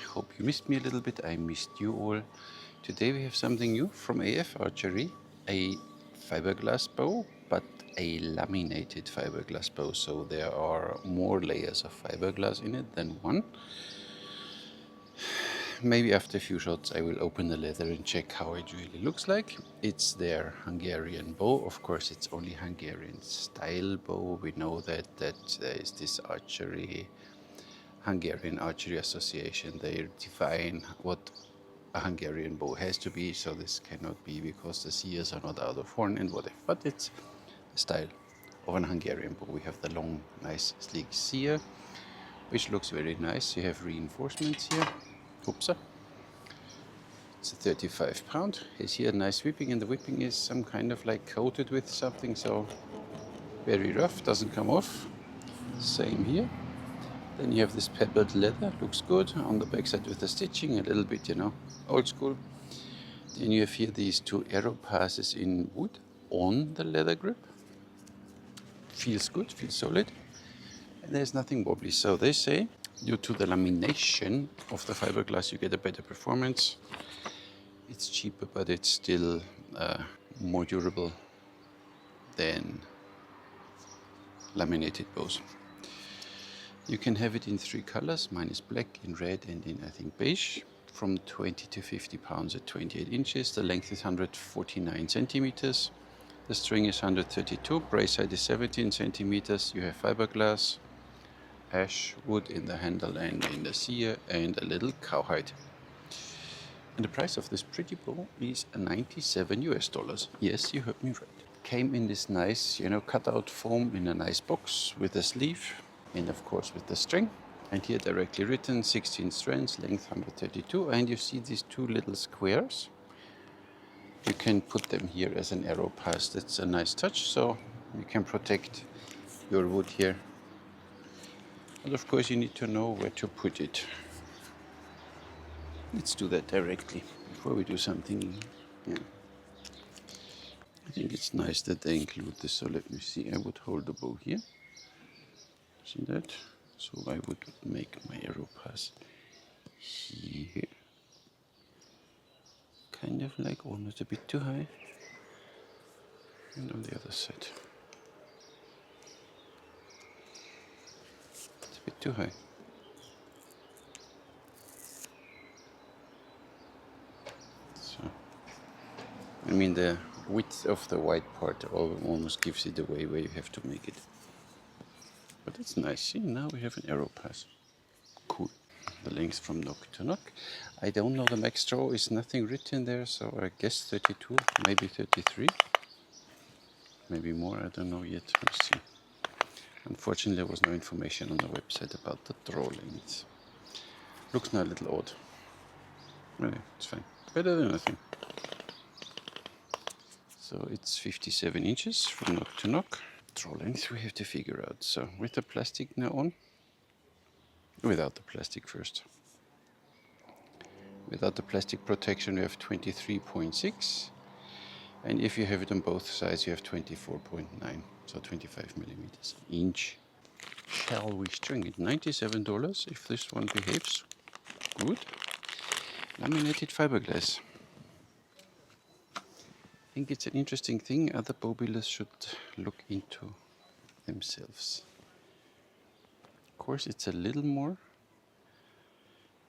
Hope you missed me a little bit. I missed you all. Today we have something new from AF Archery, a fiberglass bow, but a laminated fiberglass bow. So there are more layers of fiberglass in it than one. Maybe after a few shots I will open the leather and check how it really looks like. It's their Hungarian bow. Of course it's only Hungarian style bow. We know that there is this Hungarian Archery Association. They define what a Hungarian bow has to be, so this cannot be because the sears are not out of horn and whatever. But it's the style of an Hungarian bow. We have the long, nice, sleek sear, which looks very nice. You have reinforcements here. Oops. It's a 35 pound. It's here a nice whipping, and the whipping is some kind of like coated with something, so very rough, doesn't come off. Same here. Then you have this pebbled leather, looks good. On the back side with the stitching, a little bit, old school. Then you have here these two arrow passes in wood on the leather grip. Feels good, feels solid. And there's nothing wobbly. So they say, due to the lamination of the fiberglass, you get a better performance. It's cheaper, but it's still more durable than laminated bows. You can have it in 3 colors. Mine is black, in red, and in, I think, beige. From 20 to 50 pounds at 28 inches. The length is 149 centimeters. The string is 132. Brace height is 17 centimeters. You have fiberglass, ash wood in the handle and in the sear, and a little cowhide. And the price of this pretty bow is $97 US. Yes, you heard me right. Came in this nice, cutout foam in a nice box with a sleeve. And of course with the string, and here directly written 16 strands, length 132, and you see these 2 little squares. You can put them here as an arrow pass. That's a nice touch, so you can protect your wood here. And of course you need to know where to put it. Let's do that directly before we do something. Yeah. I think it's nice that they include this, so let me see. I would hold the bow here. See that? So I would make my arrow pass here. Kind of like almost a bit too high. And on the other side. It's a bit too high. So, I mean the width of the white part almost gives it away where you have to make it. But it's nice. See, now we have an arrow pass. Cool. The length from nock to nock. I don't know, the max draw is nothing written there, so I guess 32, maybe 33. Maybe more, I don't know yet. We'll see. Unfortunately, there was no information on the website about the draw length. Looks now a little odd. Anyway, it's fine. Better than nothing. So it's 57 inches from nock to nock. Draw length we have to figure out. So with the plastic now on, without the plastic first. Without the plastic protection we have 23.6, and if you have it on both sides you have 24.9, so 25 millimeters inch. Shall we string it? $97 if this one behaves good. Laminated fiberglass. I think it's an interesting thing. Other bow builders should look into themselves. Of course, it's a little more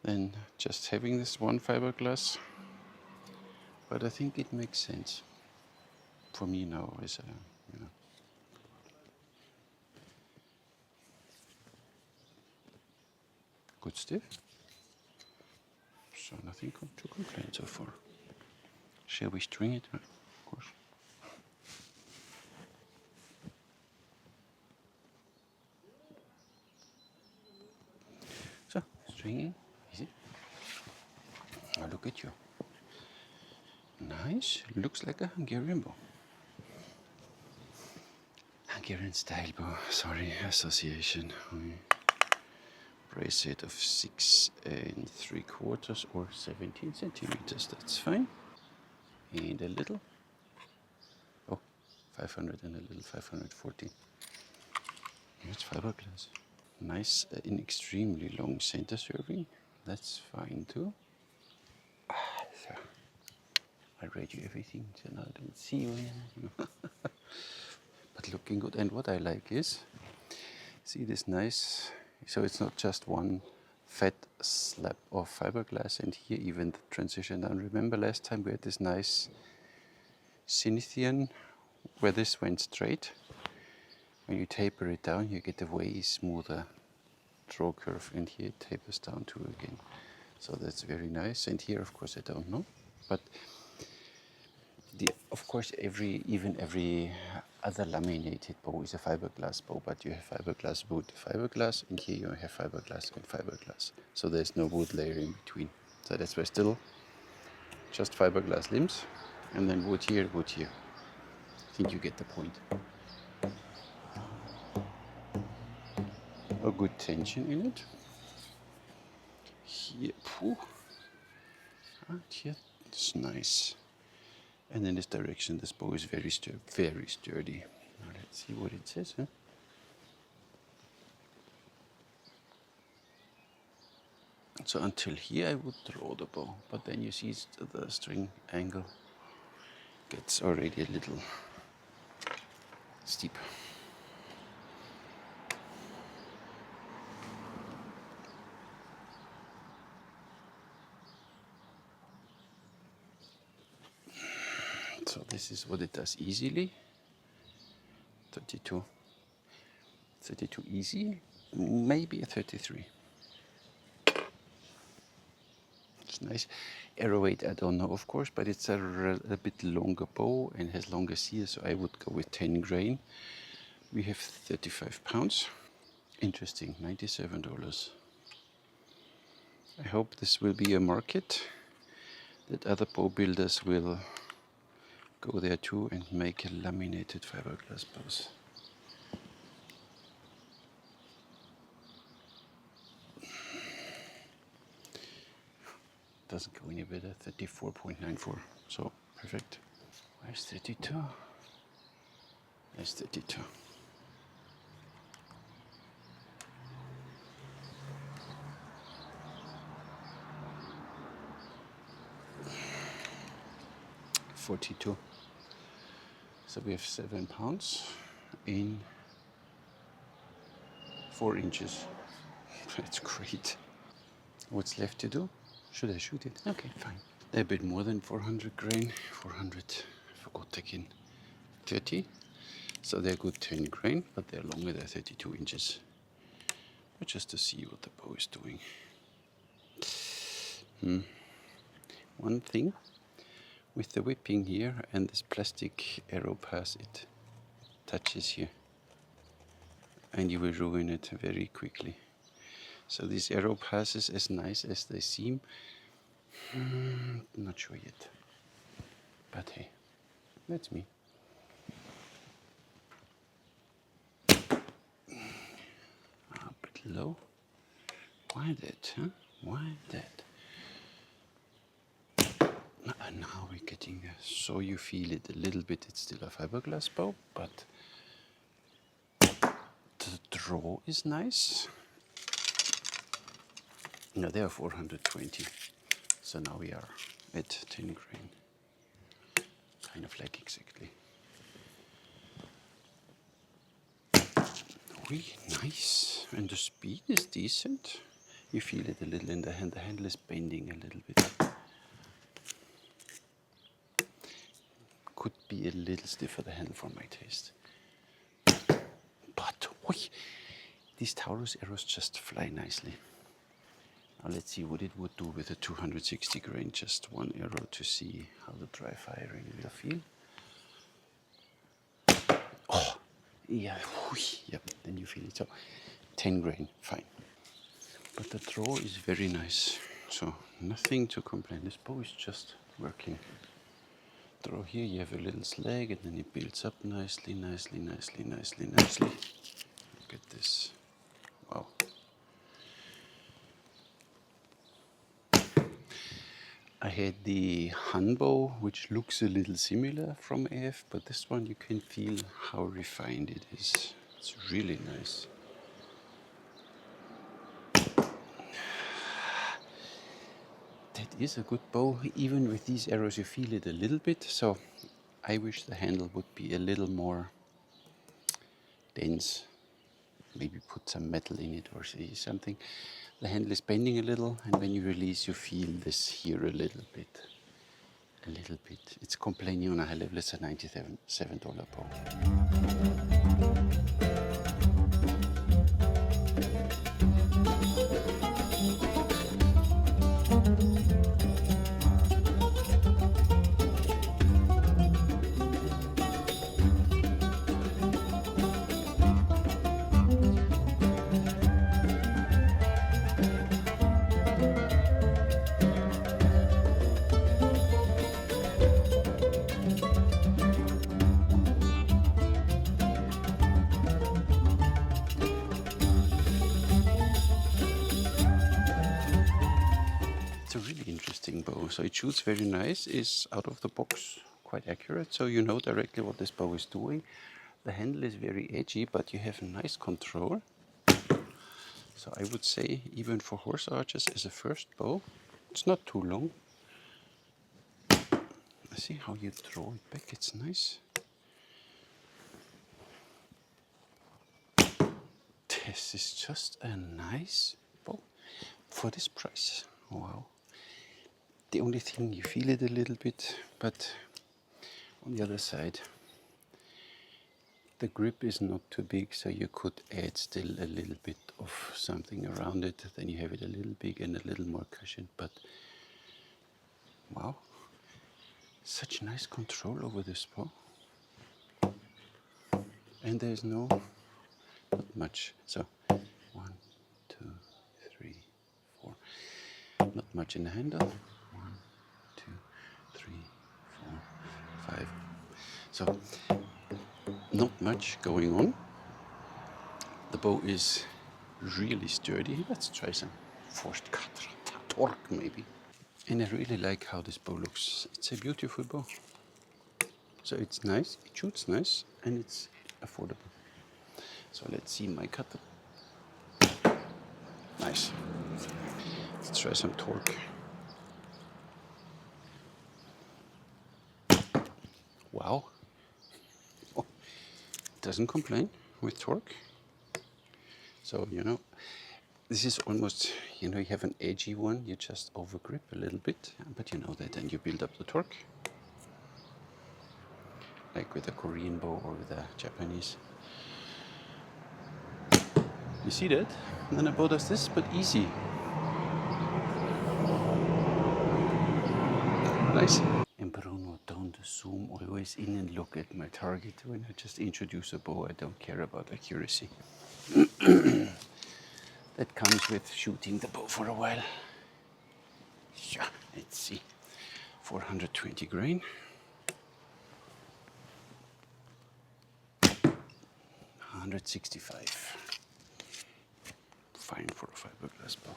than just having this one fiberglass, but I think it makes sense for me now as a, good stuff. So nothing to complain so far. Shall we string it? Of course. So, stringing, easy. Oh, look at you. Nice, looks like a Hungarian bow. Hungarian style bow, sorry, association. Brace height of 6 3/4 or 17 centimeters, that's fine. And a little, 500 and a little 540. It's fiberglass. Nice, an extremely long center serving. that's fine too. So I read you everything, so now I don't see you anymore. But looking good. And what I like is, see this nice, so it's not just one fat slab of fiberglass, and here even the transition down. Remember last time we had this nice Cinethian where this went straight. When you taper it down, you get a way smoother draw curve, and here it tapers down too again. So that's very nice. And here, of course, I don't know, but of course, even every other laminated bow is a fiberglass bow, but you have fiberglass wood, fiberglass, and here you have fiberglass and fiberglass. So there's no wood layer in between. So that's why still just fiberglass limbs, and then wood here, wood here. I think you get the point. A good tension in it. Here, and here, it's nice. And in this direction, this bow is very sturdy. Now let's see what it says. Huh? So until here, I would draw the bow, but then you see the string angle gets already a little steep. So this is what it does easily. 32 easy, maybe a 33. It's nice. Arrow weight, I don't know, of course, but it's a bit longer bow and has longer sears, so I would go with 10 grain. We have 35 pounds. Interesting, $97. I hope this will be a market that other bow builders will go there too and make a laminated fiberglass bows. Doesn't go any better, 34.94, so perfect. Where's 32? There's 32. $42. So we have 7 pounds in 4 inches. That's great. What's left to do? Should I shoot it? Okay, fine. They're a bit more than 400 grain. 400, I forgot again. 30. So they're good 10 grain, but they're longer, they're 32 inches. But just to see what the bow is doing. One thing with the whipping here and this plastic arrow pass, it touches here. And you will ruin it very quickly. So these arrow passes, as nice as they seem, not sure yet. But hey, that's me. A bit low. Why that, huh? Why that? And now we're getting there. So you feel it a little bit. It's still a fiberglass bow, but the draw is nice. Now they are 420. So now we are at 10 grain. Kind of like exactly. Really nice. And the speed is decent. You feel it a little in the hand. The handle is bending a little bit. Could be a little stiffer, the handle, for my taste. But these Taurus arrows just fly nicely. Now let's see what it would do with a 260 grain, just one arrow, to see how the dry firing will feel. Oh, yeah, yep, then you feel it. So 10 grain, fine. But the draw is very nice, so nothing to complain. This bow is just working. Draw here, you have a little slag, and then it builds up nicely. Look at this. Wow. I had the Han bow, which looks a little similar from AF, but this one you can feel how refined it is. It's really nice. that is a good bow. Even with these arrows you feel it a little bit, so I wish the handle would be a little more dense. Maybe put some metal in it or something. The handle is bending a little, and when you release you feel this here a little bit. A little bit. It's complaining on a high level. It's a $97 bow. It's a really interesting bow. So it shoots very nice, is out of the box quite accurate, so you know directly what this bow is doing. The handle is very edgy, but you have nice control. So I would say even for horse archers as a first bow, it's not too long. See how you draw it back, it's nice. This is just a nice bow for this price. Wow. The only thing, you feel it a little bit, but on the other side, the grip is not too big, so you could add still a little bit of something around it. Then you have it a little big and a little more cushioned, but wow, such nice control over this bow. And there's not much. So 1, 2, 3, 4. Not much in the handle. 1, 2, 3, 4, 5. So not much going on. The bow is really sturdy. Let's try some forced cut torque maybe. And I really like how this bow looks. It's a beautiful bow. So it's nice, it shoots nice, and it's affordable. So let's see my cut. Nice. Let's try some torque. Wow. Oh, doesn't complain with torque. So, you know, this is almost, you know, you have an edgy one, you just overgrip a little bit, but you know that, and you build up the torque. Like with a Korean bow or with a Japanese. You see that? And then a bow does this, but easy. Nice. And Bruno, don't zoom always in and look at my target. When I just introduce a bow, I don't care about accuracy. That comes with shooting the bow for a while. Yeah, let's see. 420 grain. 165. Fine for a fiberglass bow.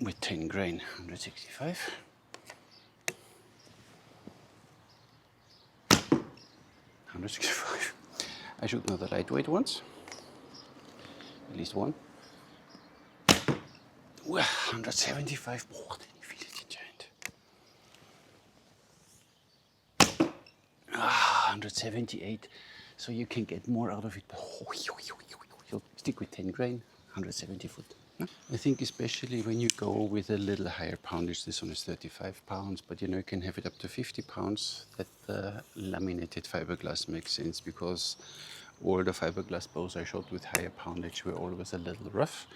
With 10 grain, 165. 165. I shoot now the lightweight ones. At least one. 175. Oh, then you feel it, giant. 178. So you can get more out of it. So stick with 10 grain, 170 foot. I think especially when you go with a little higher poundage, this one is 35 pounds, but you know you can have it up to 50 pounds, that the laminated fiberglass makes sense, because all the fiberglass bows I shot with higher poundage were always a little rough.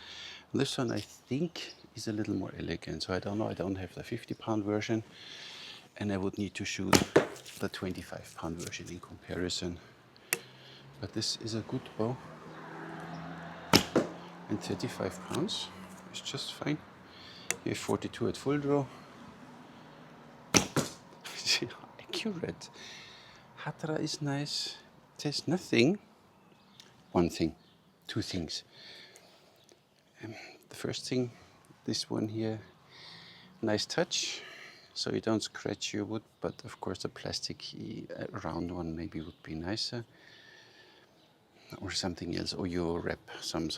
This one I think is a little more elegant, so I don't know, I don't have the 50-pound version, and I would need to shoot the 25-pound version in comparison. But this is a good bow. And 35 pounds is just fine. You have 42 at full draw. Accurate. Hatra is nice. There's nothing. One thing. Two things. The first thing, this one here, nice touch. So you don't scratch your wood, but of course the plastic round one maybe would be nicer. Or something else. Or you wrap some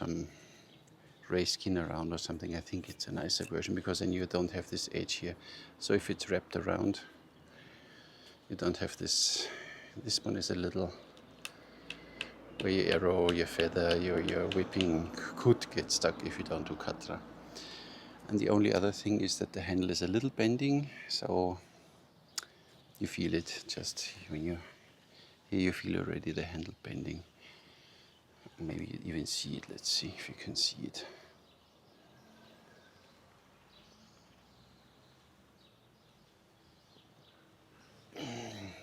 raised skin around or something, I think it's a nicer version, because then you don't have this edge here. So if it's wrapped around, you don't have this. This one is a little, where your arrow, your feather, your whipping could get stuck if you don't do katra. And the only other thing is that the handle is a little bending, so you feel it just when you, here you feel already the handle bending. Maybe you even see it. Let's see if you can see it.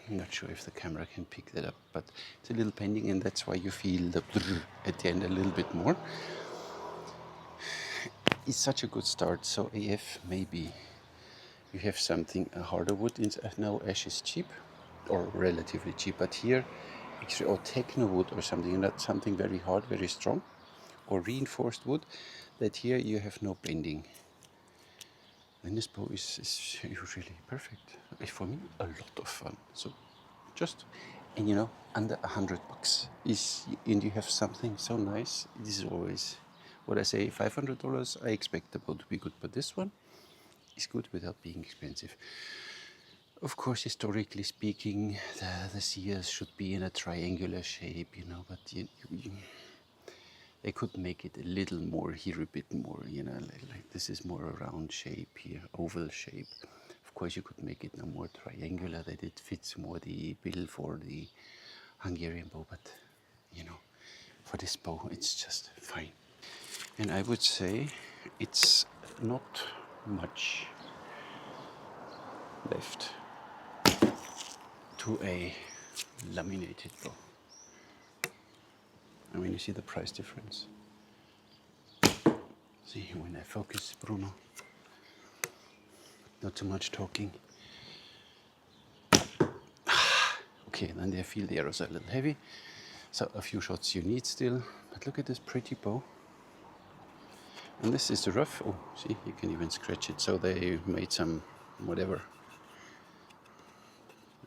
I'm not sure if the camera can pick that up, but it's a little bending, and that's why you feel the at the end a little bit more. It's such a good start. So AF, maybe you have something, a harder wood. Now ash is cheap, or relatively cheap, but here, or techno wood or something, not something very hard, very strong, or reinforced wood, that here you have no bending. Then this bow is usually perfect. For me, a lot of fun. So just, and you know, under $100 is, and you have something so nice. This is always what I say, $500, I expect the bow to be good, but this one is good without being expensive. Of course, historically speaking, the sears should be in a triangular shape, you know, but they could make it a little more here, a bit more, you know, like this is more a round shape here, oval shape. Of course, you could make it no more triangular, that it fits more the bill for the Hungarian bow, but you know, for this bow, it's just fine. And I would say it's not much left to a laminated bow. I mean, you see the price difference. See, when I focus, Bruno, not too much talking. Okay, then I feel the arrows are a little heavy, so a few shots you need still. But look at this pretty bow. And this is the rough. Oh, see, you can even scratch it. So they made some, whatever,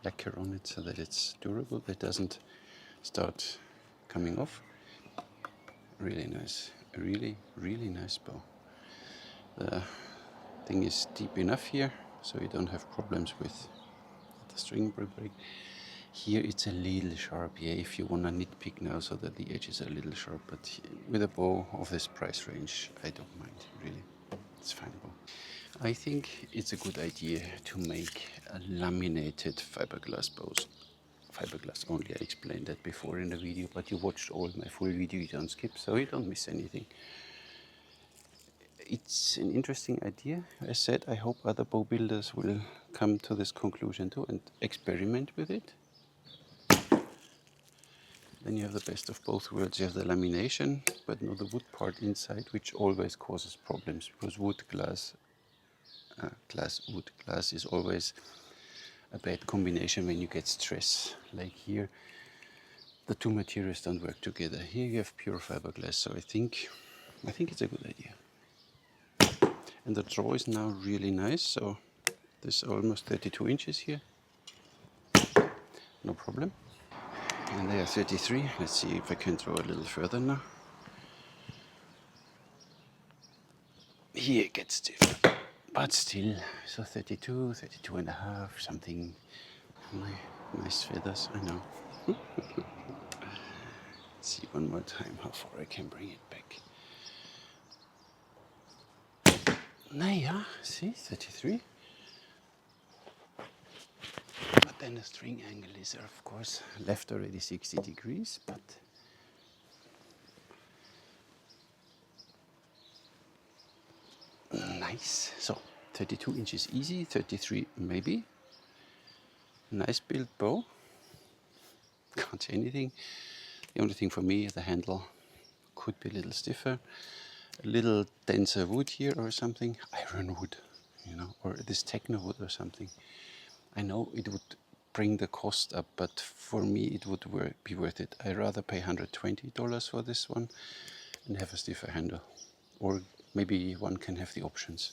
lacquer on it so that it's durable, but it doesn't start coming off. Really nice, really, really nice bow. The thing is deep enough here, so you don't have problems with the string break. Here it's a little sharp, yeah, if you want to nitpick now so that the edges are a little sharp, but with a bow of this price range, I don't mind, really. It's fine bow. I think it's a good idea to make a laminated fiberglass bows. Fiberglass only, I explained that before in the video, but you watched all my full video, you don't skip, so you don't miss anything. It's an interesting idea. As said, I hope other bow builders will come to this conclusion too and experiment with it. Then you have the best of both worlds. You have the lamination, but not the wood part inside, which always causes problems, because wood glass is always a bad combination when you get stress. Like here, the two materials don't work together. Here you have pure fiberglass, so I think it's a good idea. And the draw is now really nice, so there's almost 32 inches here. No problem. And they are 33. Let's see if I can draw a little further now. Here it gets stiff, but still, so 32, 32 and a half, something. Nice feathers, I know. Let's see one more time how far I can bring it back. Naja, see, 33. But then the string angle is, of course, left already 60 degrees, but nice. So 32 inches easy, 33 maybe. Nice built bow. Can't say anything. The only thing for me, the handle could be a little stiffer, a little denser wood here or something. Iron wood, you know, or this techno wood or something. I know it would bring the cost up, but for me it would be worth it. I'd rather pay $120 for this one and have a stiffer handle. Or maybe one can have the options.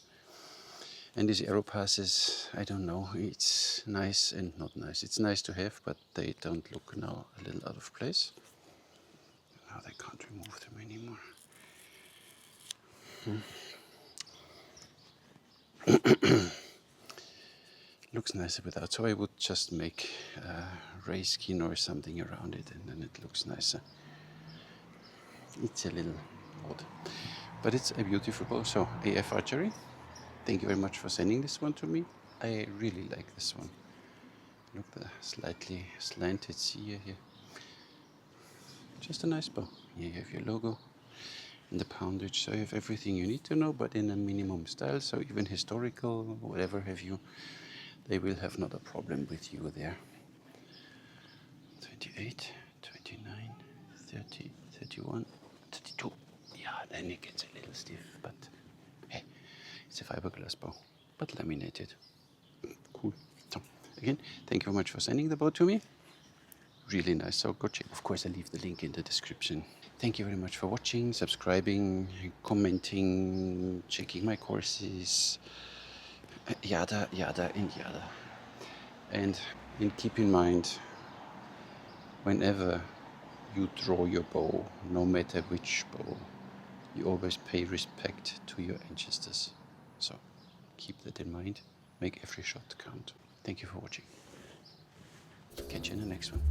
And these arrow passes, I don't know, it's nice and not nice. It's nice to have, but they don't look now a little out of place. Now they can't remove them anymore. Looks nicer without, so I would just make ray skin or something around it, and then it looks nicer. It's a little odd, but it's a beautiful bow. So AF Archery, thank you very much for sending this one to me. I really like this one. Look, the slightly slanted sear here. Just a nice bow. Here you have your logo and the poundage, so you have everything you need to know, but in a minimum style. So even historical, whatever have you, they will have not a problem with you there. 28, 29, 30, 31, 32. Yeah, then it gets a little stiff, but hey, it's a fiberglass bow, but laminated. Cool. So again, thank you very much for sending the bow to me. Really nice. So go check. Of course, I'll leave the link in the description. Thank you very much for watching, subscribing, commenting, checking my courses, yada, yada, and yada. And keep in mind, whenever you draw your bow, no matter which bow, you always pay respect to your ancestors. So keep that in mind. Make every shot count. Thank you for watching. Catch you in the next one.